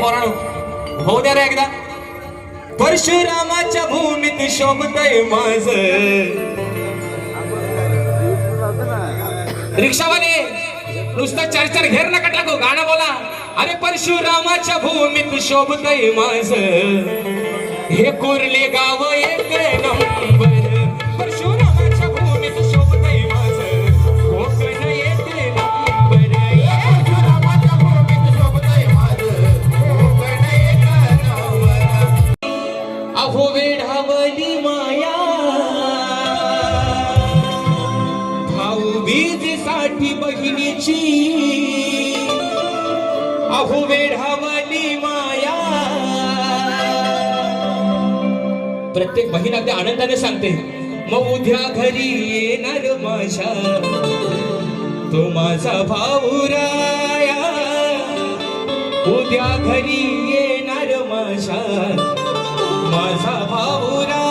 पोराणो होऊ द्या रे एकदा. परशुरामाच्या भूमीत शोभतय माझ. रिक्षावाले नुसतं चर्चर घेर नका टाकू, गाणं बोला. अरे परशुरामाच्या भूमीत शोभतय माझ. हे कोरले गाव एक नंबर. परशुरामाच्या भूमीत शोभतय माझ. कोकण एक नंबर. परशुरामाच्या भूमीत शोभतय माझ. कोकण एक नंबर. अहो वेढावली माया भाऊबीजेसाठी बहिणीची. अहो वेढावली माया. प्रत्येक बहीण अगदी आनंदाने सांगते, मग उद्या घरी येणार माझ्या तो माझा भाऊराया. उद्या घरी येणार माझ्या माझा भाऊराया.